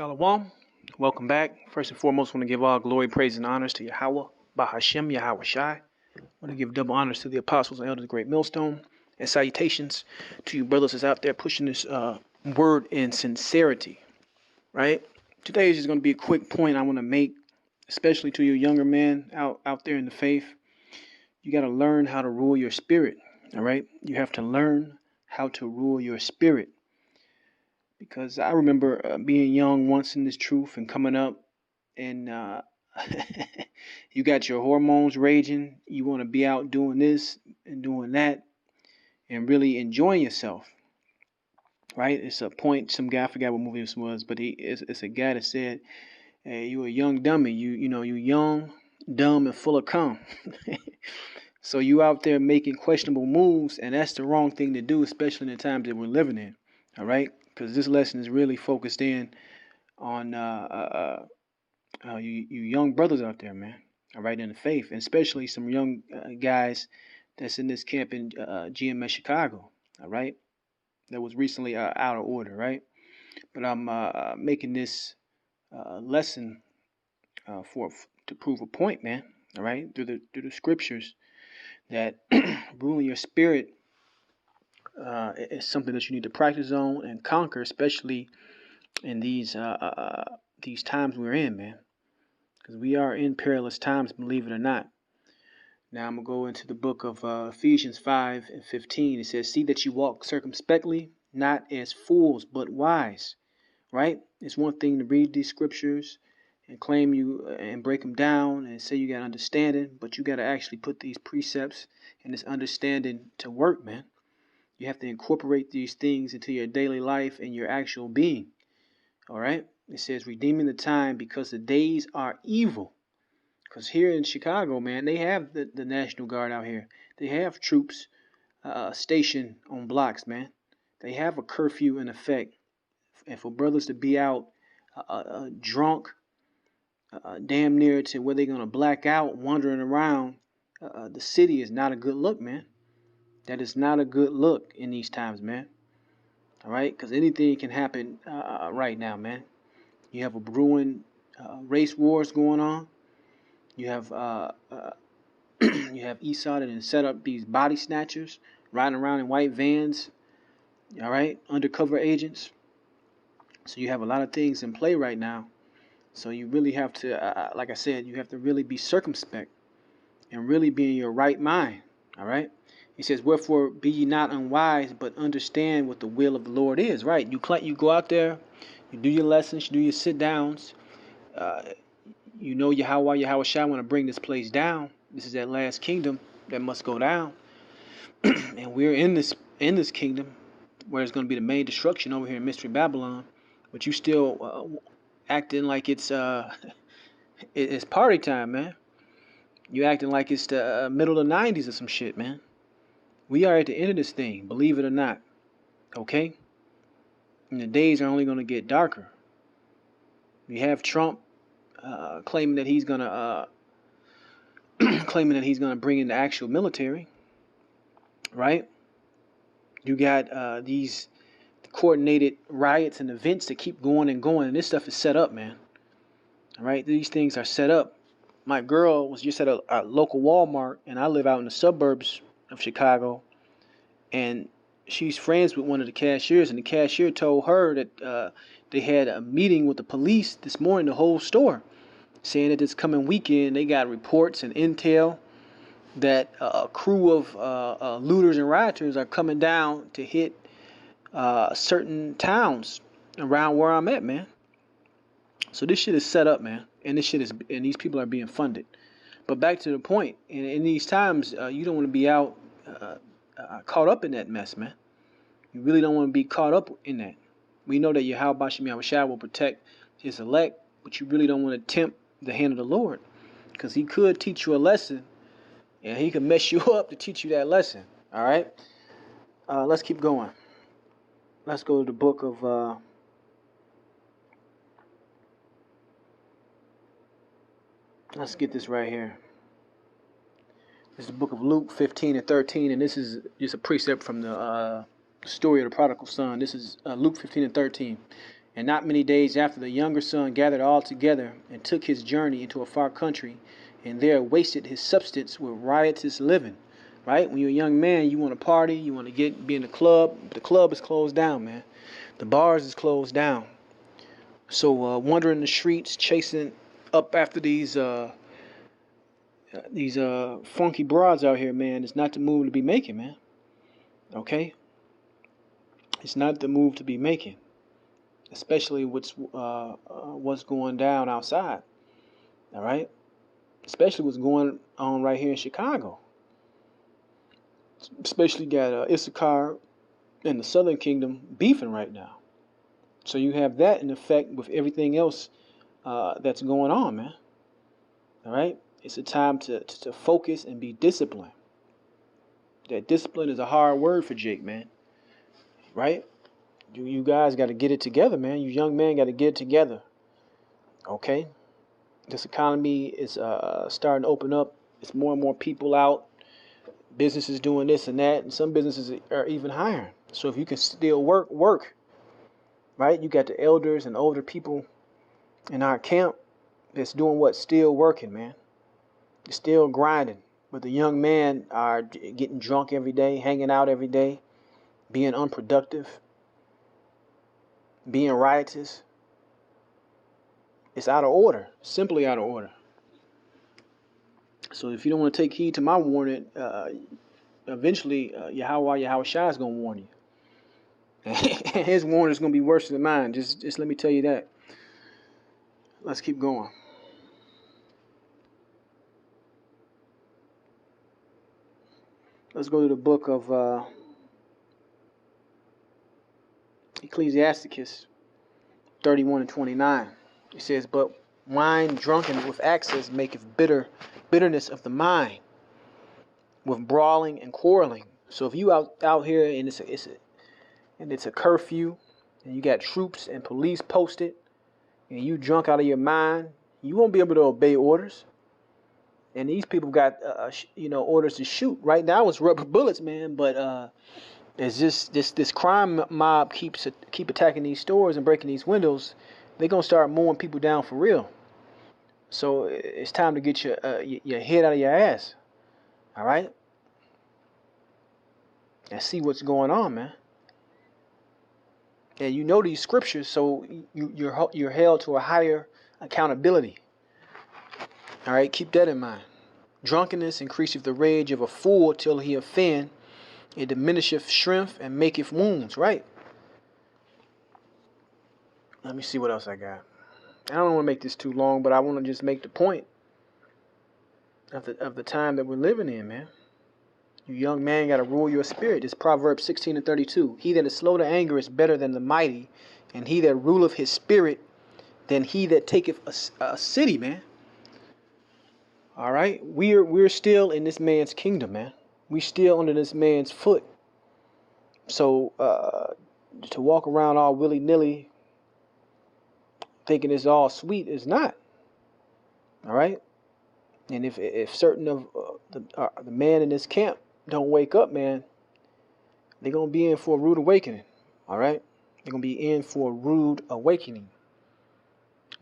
Shalom. Welcome back. First and foremost, I want to give all glory, praise, and honors to Yahweh, Bahashem, Yahweh Shai. I want to give double honors to the apostles and elders of the great millstone, and salutations to you brothers that's out there pushing this word in sincerity, right? Today is just going to be a quick point I want to make, especially to you younger men out there in the faith. You got to learn how to rule your spirit, all right? You have to learn how to rule your spirit. Because I remember being young once in this truth and coming up, and you got your hormones raging. You want to be out doing this and doing that and really enjoying yourself, right? It's a point. Some guy, I forgot what movie this was, but it's a guy that said, "Hey, you a young dummy. You young, dumb, and full of cum." So you out there making questionable moves, and that's the wrong thing to do, especially in the times that we're living in. All right, because this lesson is really focused in on you young brothers out there, man. All right, in the faith, and especially some young guys that's in this camp in GMS Chicago. All right, that was recently out of order, right? But I'm making this lesson to prove a point, man. All right, through the scriptures that ruling your spirit is something that you need to practice on and conquer, especially in these times we're in, man. Because we are in perilous times, believe it or not. Now I'm going to go into the book of Ephesians 5:15. It says, "See that you walk circumspectly, not as fools, but wise." Right? It's one thing to read these scriptures and claim you and break them down and say you got understanding, but you got to actually put these precepts and this understanding to work, man. You have to incorporate these things into your daily life and your actual being. All right? It says, "Redeeming the time because the days are evil." Because here in Chicago, man, they have the National Guard out here. They have troops stationed on blocks, man. They have a curfew in effect. And for brothers to be out drunk, damn near to where they're going to black out, wandering around the city is not a good look, man. That is not a good look in these times, man. All right? Because anything can happen right now, man. You have a brewing race wars going on. You have you have Esau that has set up these body snatchers riding around in white vans. All right, undercover agents. So you have a lot of things in play right now. So you really have to, like I said, you have to really be circumspect and really be in your right mind. All right. He says, "Wherefore be ye not unwise, but understand what the will of the Lord is." Right. You go out there, you do your lessons, you do your sit downs. You know Yahweh Shai want to bring this place down. This is that last kingdom that must go down, and we're in this kingdom where it's going to be the main destruction over here in Mystery Babylon. But you still acting like it's it's party time, man. You acting like it's the middle of the '90s or some shit, man. We are at the end of this thing, believe it or not. Okay, and the days are only going to get darker. You have Trump claiming that he's gonna bring in the actual military, right? You got these coordinated riots and events that keep going and going, and this stuff is set up, man. All right, these things are set up. My girl was just at a local Walmart, and I live out in the suburbs of Chicago, and she's friends with one of the cashiers, and the cashier told her that they had a meeting with the police this morning, the whole store, saying that this coming weekend they got reports and intel that a crew of looters and rioters are coming down to hit certain towns around where I'm at, man. So this shit is set up, man, and these people are being funded. But back to the point, in these times, you don't want to be out caught up in that mess, man. You really don't want to be caught up in that. We know that Yahweh Bashem Yahushua will protect his elect, but you really don't want to tempt the hand of the Lord, because he could teach you a lesson, and he could mess you up to teach you that lesson. All right? Let's keep going. Let's go to the book of... let's get this right here. This is the book of Luke 15 and 13, and this is just a precept from the story of the prodigal son. This is Luke 15 and 13. And not many days after, the younger son gathered all together and took his journey into a far country, and there wasted his substance with riotous living. Right? When you're a young man, you want to party, you want to be in the club. The club is closed down, man. The bars is closed down. So wandering the streets, chasing up after these funky broads out here, man, is not the move to be making, man. Okay? It's not the move to be making, especially what's going down outside. All right, especially what's going on right here in Chicago. Especially got Issachar and the Southern Kingdom beefing right now. So you have that in effect with everything else that's going on, man. All right, it's a time to focus and be disciplined. That discipline is a hard word for Jake, man. Right? You guys got to get it together, man. You young men got to get it together. Okay? This economy is starting to open up. It's more and more people out. Businesses doing this and that. And some businesses are even hiring. So if you can still work. Right? You got the elders and older people in our camp that's doing what? Still working, man. They're still grinding. But the young men are getting drunk every day, hanging out every day, being unproductive, being riotous. It's out of order, simply out of order. So if you don't want to take heed to my warning, eventually Yahweh Shai is going to warn you. And his warning is going to be worse than mine. Just let me tell you that. Let's keep going. Let's go to the book of Ecclesiasticus 31 and 29. It says, but wine drunken with excess maketh bitterness of the mind, with brawling and quarreling. So if you out here and it's a curfew, and you got troops and police posted, and you drunk out of your mind, you won't be able to obey orders. And these people got orders to shoot. Right now it's rubber bullets, man. But it's just this crime mob keep attacking these stores and breaking these windows. They're gonna start mowing people down for real. So it's time to get your head out of your ass. All right, and see what's going on, man. And you know these scriptures, so you're held to a higher accountability. All right, keep that in mind. Drunkenness increaseth the rage of a fool till he offend. It diminisheth strength and maketh wounds. Right. Let me see what else I got. I don't want to make this too long, but I want to just make the point of the time that we're living in, man. You young man got to rule your spirit. It's Proverbs 16 and 32. He that is slow to anger is better than the mighty, and he that ruleth his spirit than he that taketh a city, man. All right? We're still in this man's kingdom, man. We still under this man's foot. So to walk around all willy-nilly thinking it's all sweet is not. All right? And if certain of the man in this camp don't wake up, man, they're going to be in for a rude awakening. All right? They're going to be in for a rude awakening.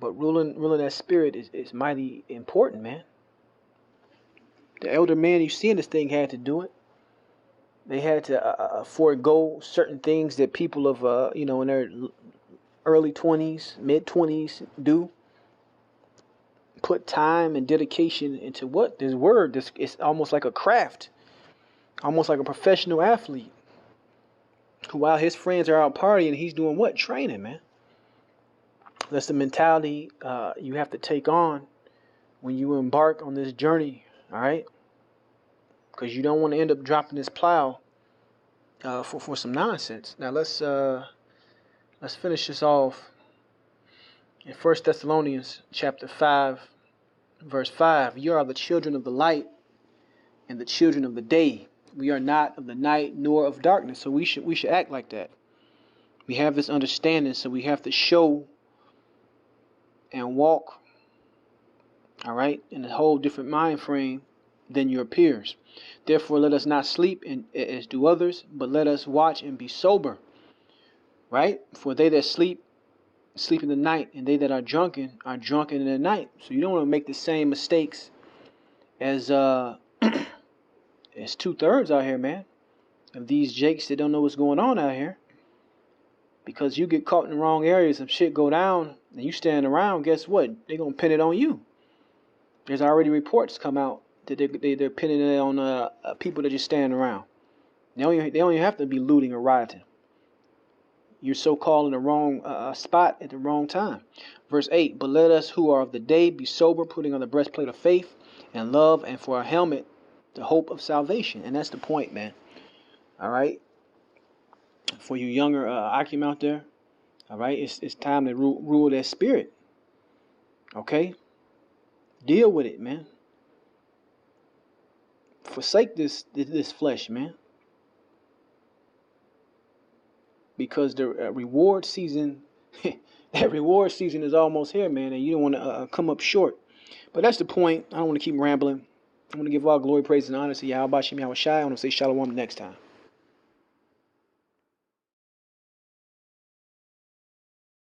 But ruling that spirit is mighty important, man. The elder man you see in this thing had to do it. They had to forego certain things that people of, in their early 20s, mid 20s do. Put time and dedication into what? This word. It's almost like a craft. Almost like a professional athlete. Who, while his friends are out partying, he's doing what? Training, man. That's the mentality you have to take on when you embark on this journey. All right? Because you don't want to end up dropping this plow for some nonsense. Now let's finish this off in 1 Thessalonians chapter 5, verse 5. You are the children of the light and the children of the day. We are not of the night nor of darkness. So we should act like that. We have this understanding, so we have to show and walk, all right, in a whole different mind frame than your peers. Therefore, let us not sleep as do others, but let us watch and be sober. Right? For they that sleep sleep in the night, and they that are drunken in the night. So you don't want to make the same mistakes as as 2/3 out here, man. Of these jakes that don't know what's going on out here. Because you get caught in the wrong areas, some shit go down, and you stand around, guess what? They're going to pin it on you. There's already reports come out that they're pinning it on people that just stand around. They only have to be looting or rioting. You're so-called in the wrong spot at the wrong time. Verse 8, but let us who are of the day be sober, putting on the breastplate of faith and love, and for a helmet, the hope of salvation. And that's the point, man. All right? For you younger Akim out there, all right, it's time to rule that spirit. Okay? Deal with it, man. Forsake this flesh, man. Because the reward season, that reward season is almost here, man, and you don't want to come up short. But that's the point. I don't want to keep rambling. I want to give all glory, praise, and honor to Yahweh Shem Yahweh Shai. I want to say shalom next time.